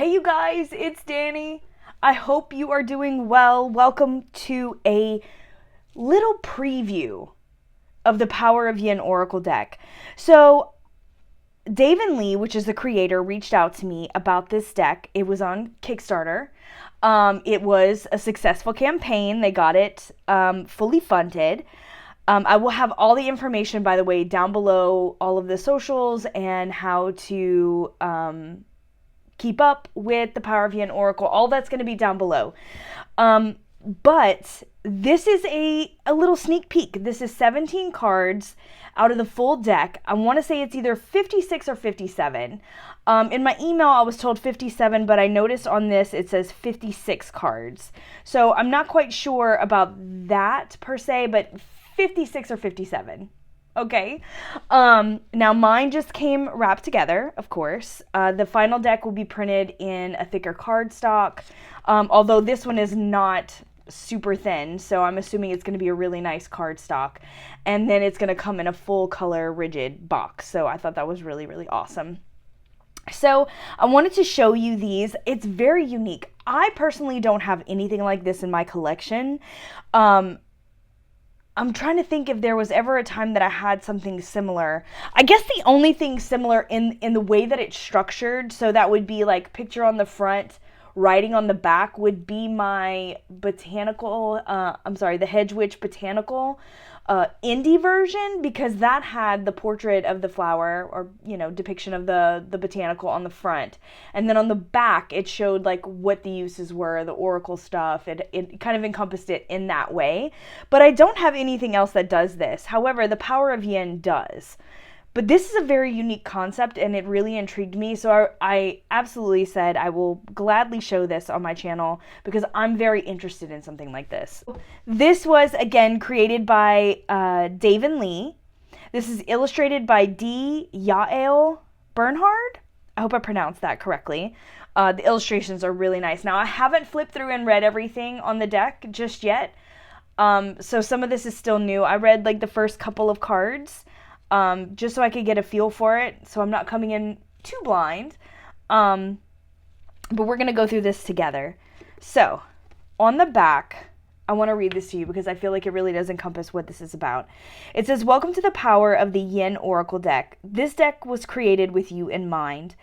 Hey you guys, it's Dani. I hope you are doing well. Welcome to a little preview of the Power of Yin Oracle deck. So, Dave and Lee, which is the creator, reached out to me about this deck. It was on Kickstarter. It was a successful campaign. They got it fully funded. I will have all the information, by the way, down below, all of the socials and how to keep up with the Power of Yin Oracle. All that's going to be down below. But this is a little sneak peek. This is 17 cards out of the full deck. I want to say it's either 56 or 57. In my email, I was told 57, but I noticed on this it says 56 cards. So I'm not quite sure about that per se, but 56 or 57. Okay. Now mine just came wrapped together, of course. The final deck will be printed in a thicker cardstock. Although this one is not super thin, so I'm assuming it's going to be a really nice cardstock. And then it's going to come in a full color rigid box. So I thought that was really, really awesome. So I wanted to show you these. It's very unique. I personally don't have anything like this in my collection. I'm trying to think if there was ever a time that I had something similar. I guess the only thing similar in the way that it's structured, so that would be like picture on the front, writing on the back, would be my botanical, the Hedge Witch botanical indie version, because that had the portrait of the flower, or depiction of the botanical on the front, and then on the back it showed like what the uses were, the oracle stuff. It kind of encompassed it in that way. But I don't have anything else that does this. However, the Power of Yin does. But this is a very unique concept, and it really intrigued me, so I absolutely said I will gladly show this on my channel because I'm very interested in something like this. This was, again, created by Dave and Lee. This is illustrated by D. Yael Bernhard. I hope I pronounced that correctly. The illustrations are really nice. Now, I haven't flipped through and read everything on the deck just yet, so some of this is still new. I read like the first couple of cards, just so I could get a feel for it, so I'm not coming in too blind. But we're going to go through this together. So, on the back, I want to read this to you because I feel like it really does encompass what this is about. It says, "Welcome to the Power of the Yin Oracle deck. This deck was created with you in mind.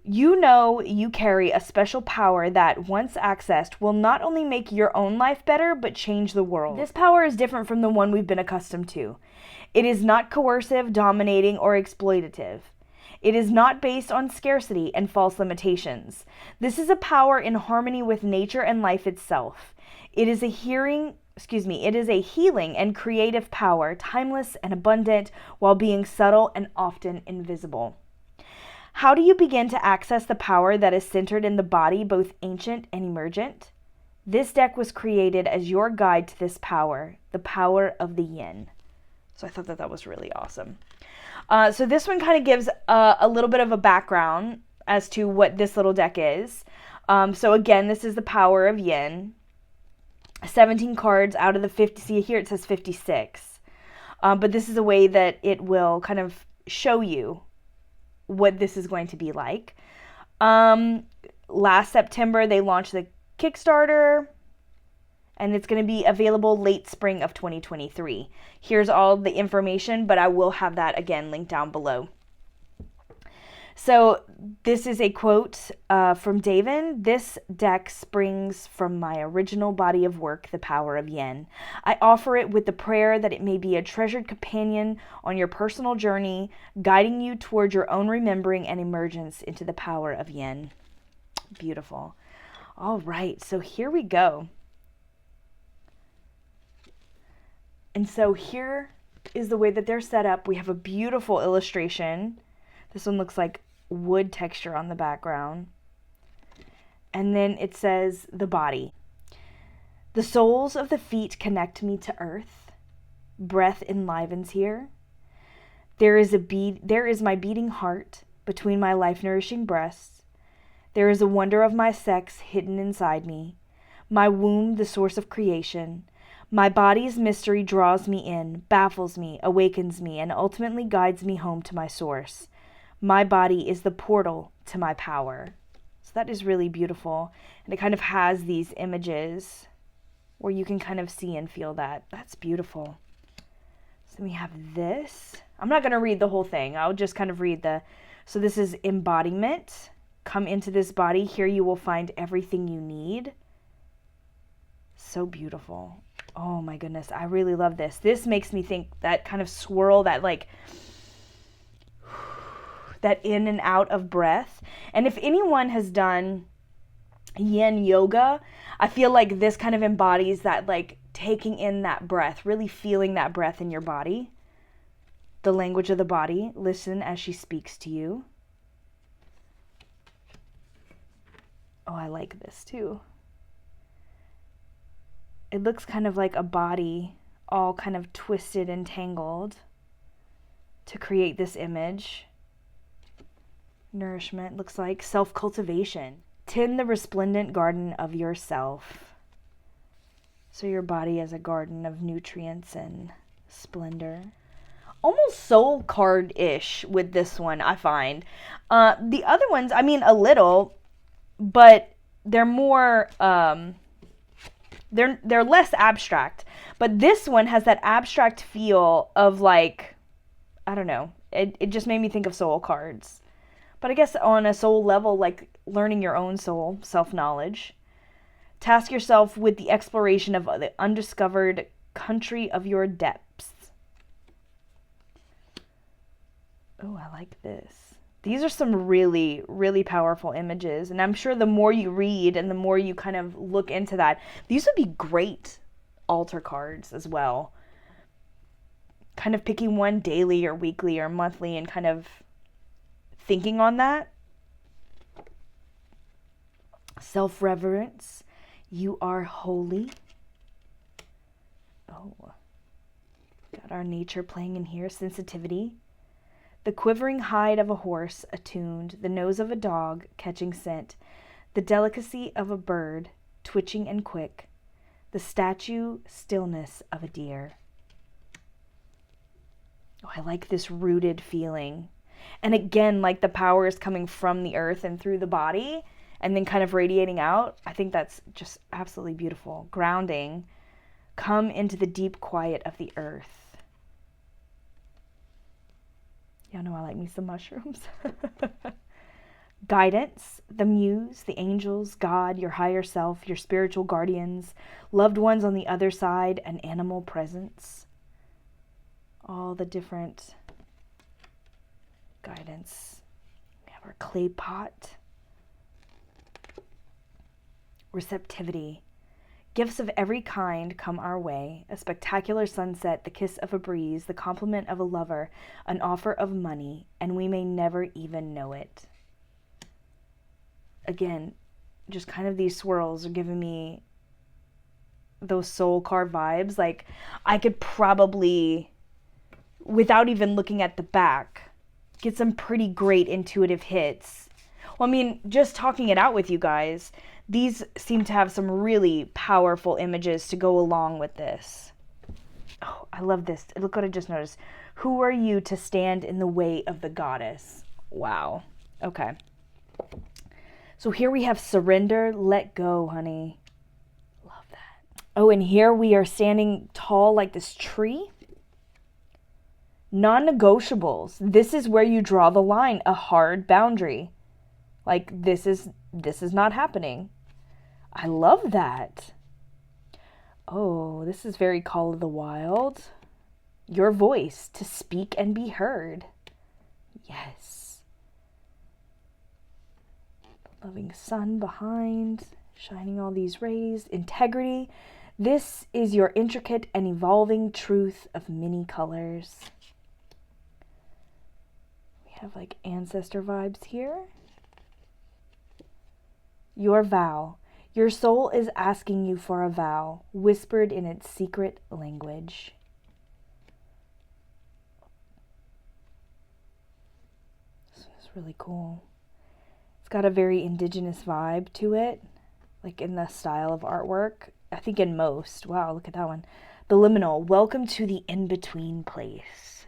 You know you carry a special power that, once accessed, will not only make your own life better, but change the world. This power is different from the one we've been accustomed to. It is not coercive, dominating, or exploitative. It is not based on scarcity and false limitations. This is a power in harmony with nature and life itself. It is a healing and creative power, timeless and abundant, while being subtle and often invisible. How do you begin to access the power that is centered in the body, both ancient and emergent? This deck was created as your guide to this power, the power of the Yin." So I thought that was really awesome. So this one kind of gives a little bit of a background as to what this little deck is. So again, this is the Power of Yin. 17 cards out of the 50. See here it says 56. But this is a way that it will kind of show you what this is going to be like. Last September, they launched the Kickstarter, and it's going to be available late spring of 2023. Here's all the information, but I will have that again linked down below. So this is a quote from Daven. "This deck springs from my original body of work, the Power of Yin. I offer it with the prayer that it may be a treasured companion on your personal journey, guiding you toward your own remembering and emergence into the power of Yin." Beautiful. All right, so here we go. And so here is the way that they're set up. We have a beautiful illustration. This one looks like wood texture on the background. And then it says the body. "The soles of the feet connect me to earth. Breath enlivens here. There is my beating heart between my life-nourishing breasts. There is a wonder of my sex hidden inside me. My womb, the source of creation. My body's mystery draws me in, baffles me, awakens me, and ultimately guides me home to my source. My body is the portal to my power." So that is really beautiful. And it kind of has these images where you can kind of see and feel that. That's beautiful. So then we have this. I'm not going to read the whole thing. I'll just kind of read so this is embodiment. Come into this body. Here you will find everything you need. So beautiful. Oh my goodness. I really love this. This makes me think that kind of swirl, that like, that in and out of breath. And if anyone has done yin yoga, I feel like this kind of embodies that, like taking in that breath, really feeling that breath in your body. The language of the body. Listen as she speaks to you. Oh, I like this too. It looks kind of like a body all kind of twisted and tangled to create this image. Nourishment looks like self-cultivation. Tend the resplendent garden of yourself. So your body is a garden of nutrients and splendor. Almost soul card-ish with this one, I find. The other ones, I mean, a little, but they're more, they're less abstract. But this one has that abstract feel of, like, I don't know. It just made me think of soul cards. But I guess on a soul level, like learning your own soul, self-knowledge. Task yourself with the exploration of the undiscovered country of your depths. Oh, I like this. These are some really, really powerful images. And I'm sure the more you read and the more you kind of look into that, these would be great altar cards as well. Kind of picking one daily or weekly or monthly and kind of thinking on that. Self-reverence. You are holy. Oh. Got our nature playing in here. Sensitivity. The quivering hide of a horse attuned. The nose of a dog catching scent. The delicacy of a bird twitching and quick. The statue stillness of a deer. Oh, I like this rooted feeling. And again, like the power is coming from the earth and through the body and then kind of radiating out. I think that's just absolutely beautiful. Grounding. Come into the deep quiet of the earth. Y'all know I like me some mushrooms. Guidance, the muse, the angels, God, your higher self, your spiritual guardians, loved ones on the other side, an animal presence. All the different guidance. We have our clay pot. Receptivity. Gifts of every kind come our way. A spectacular sunset, the kiss of a breeze, the compliment of a lover, an offer of money, and we may never even know it. Again, just kind of these swirls are giving me those soul card vibes. Like, I could probably, without even looking at the back, get some pretty great intuitive hits. Well, I mean, just talking it out with you guys, these seem to have some really powerful images to go along with this. Oh, I love this. Look what I just noticed. Who are you to stand in the way of the goddess? Wow. Okay. So here we have surrender, let go, honey. Love that. Oh, and here we are standing tall like this tree. Non-negotiables. This is where you draw the line, a hard boundary. Like, this is not happening. I love that. Oh, this is very Call of the Wild. Your voice to speak and be heard. Yes. The loving sun behind, shining all these rays. Integrity. This is your intricate and evolving truth of many colors. We have like ancestor vibes here. Your vow. Your soul is asking you for a vow, whispered in its secret language. This is really cool. It's got a very indigenous vibe to it, like in the style of artwork. I think in most. Wow, look at that one. The liminal. Welcome to the in-between place.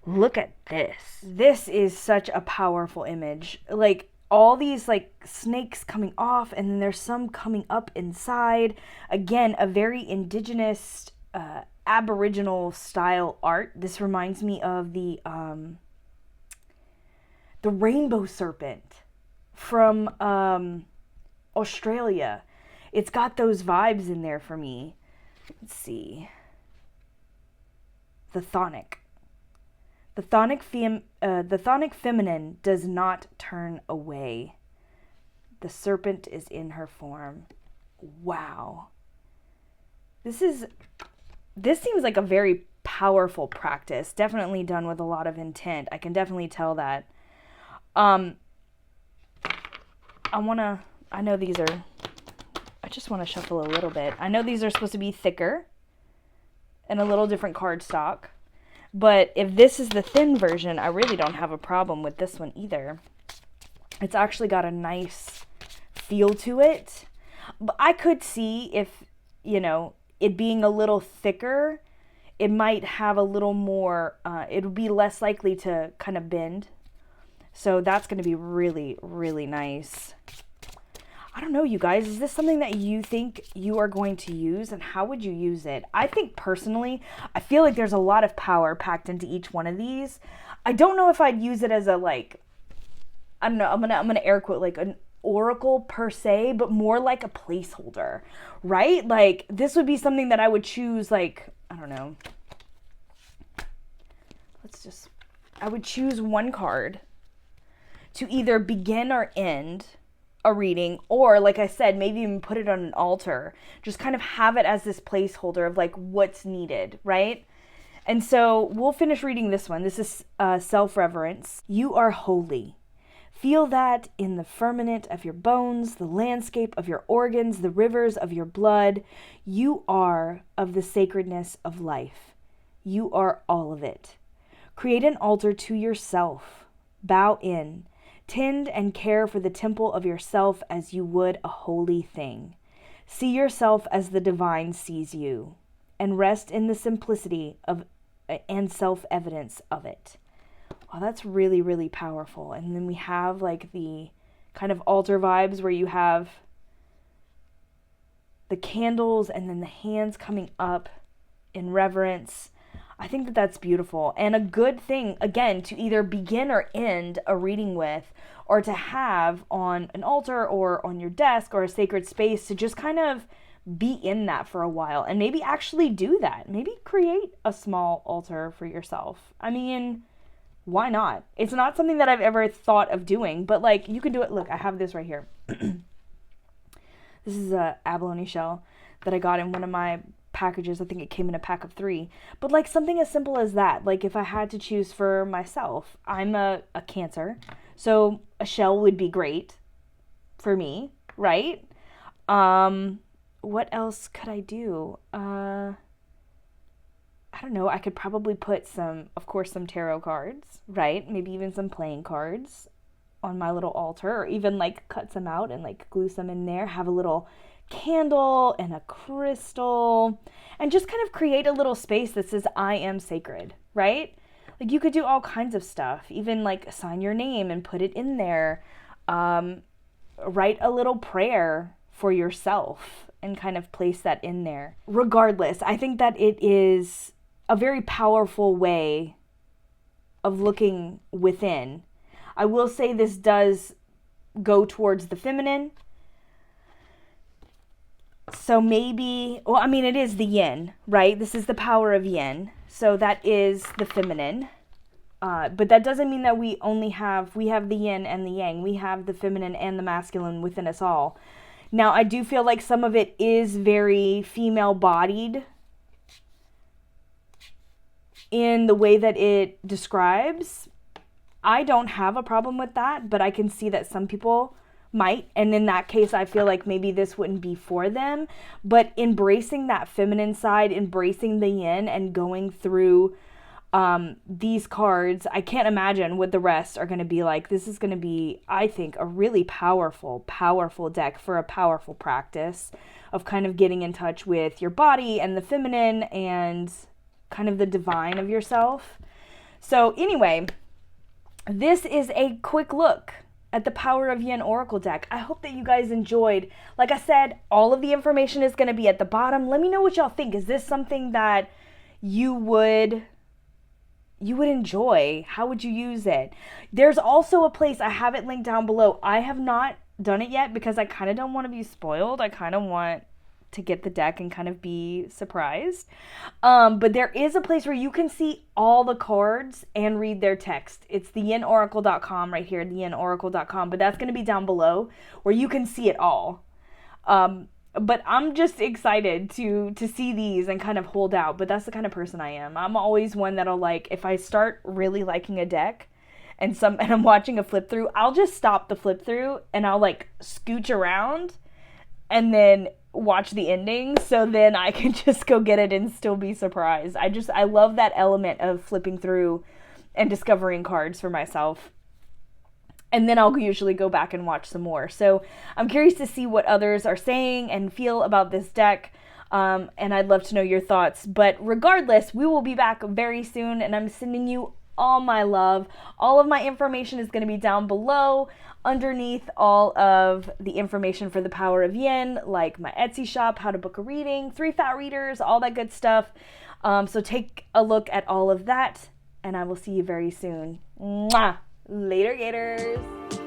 Look at this. This is such a powerful image. Like, all these like snakes coming off, and then there's some coming up inside. Again, a very indigenous, aboriginal style art. This reminds me of the rainbow serpent from Australia. It's got those vibes in there for me. Let's see. The Thonic. The Thonic feminine does not turn away. The serpent is in her form. Wow. This seems like a very powerful practice. Definitely done with a lot of intent. I can definitely tell that. I just want to shuffle a little bit. I know these are supposed to be thicker and a little different cardstock. But if this is the thin version, I really don't have a problem with this one either. It's actually got a nice feel to it. But I could see if, it being a little thicker, it might have a little more, it would be less likely to kind of bend. So that's going to be really, really nice. I don't know, you guys, is this something that you think you are going to use, and how would you use it? I think personally, I feel like there's a lot of power packed into each one of these. I don't know if I'd use it as a, like, I don't know, I'm gonna air quote, like an oracle per se, but more like a placeholder, right? Like, this would be something that I would choose, like, I don't know. I would choose one card to either begin or end a reading, or like I said, maybe even put it on an altar. Just kind of have it as this placeholder of like what's needed, right? And so we'll finish reading this one. This is self-reverence. You are holy. Feel that in the firmament of your bones, the landscape of your organs, the rivers of your blood. You are of the sacredness of life. You are all of it. Create an altar to yourself. Bow in. Tend and care for the temple of yourself as you would a holy thing. See yourself as the divine sees you, and rest in the simplicity of and self-evidence of it. Wow, that's really, really powerful. And then we have like the kind of altar vibes where you have the candles and then the hands coming up in reverence. I think that that's beautiful, and a good thing, again, to either begin or end a reading with, or to have on an altar or on your desk or a sacred space to just kind of be in that for a while and maybe actually do that. Maybe create a small altar for yourself. I mean, why not? It's not something that I've ever thought of doing, but like you can do it. Look, I have this right here. This is a abalone shell that I got in one of my packages. I think it came in a pack of 3, but like something as simple as that. Like if I had to choose for myself, I'm a Cancer, so a shell would be great for me, right? What else could I do? I don't know. I could probably put some tarot cards, right? Maybe even some playing cards on my little altar, or even like cut some out and like glue some in there, have a little candle and a crystal, and just kind of create a little space that says I am sacred, right? Like you could do all kinds of stuff, even like sign your name and put it in there, write a little prayer for yourself and kind of place that in there. Regardless, I think that it is a very powerful way of looking within. I will say this does go towards the feminine. So maybe, well, I mean, it is the yin, right? This is the power of yin. So that is the feminine. But that doesn't mean that we have the yin and the yang. We have the feminine and the masculine within us all. Now, I do feel like some of it is very female-bodied in the way that it describes. I don't have a problem with that, but I can see that some people might, and in that case I feel like maybe this wouldn't be for them. But embracing that feminine side, embracing the yin, and going through these cards, I can't imagine what the rest are going to be like. This is going to be, I think, a really powerful deck for a powerful practice of kind of getting in touch with your body and the feminine and kind of the divine of yourself. So anyway, this is a quick look at the Power of Yin Oracle deck. I hope that you guys enjoyed. Like I said, all of the information is going to be at the bottom. Let me know what y'all think. Is this something that you would enjoy? How would you use it? There's also a place, I have it linked down below. I have not done it yet because I kind of don't want to be spoiled. I kind of want to get the deck and kind of be surprised. But there is a place where you can see all the cards and read their text. It's theyinoracle.com right here, theyinoracle.com, but that's going to be down below where you can see it all. But I'm just excited to see these and kind of hold out. But that's the kind of person I am. I'm always one that'll, like, if I start really liking a deck and I'm watching a flip through, I'll just stop the flip through and I'll like scooch around and then watch the ending, so then I can just go get it and still be surprised. I love that element of flipping through and discovering cards for myself. And then I'll usually go back and watch some more. So I'm curious to see what others are saying and feel about this deck. And I'd love to know your thoughts. But regardless, we will be back very soon, and I'm sending you all my love. All of my information is going to be down below, underneath all of the information for the Power of Yin, like my Etsy shop, how to book a reading, 3 fat readers, all that good stuff. So take a look at all of that, and I will see you very soon. Mwah! Later, Gators!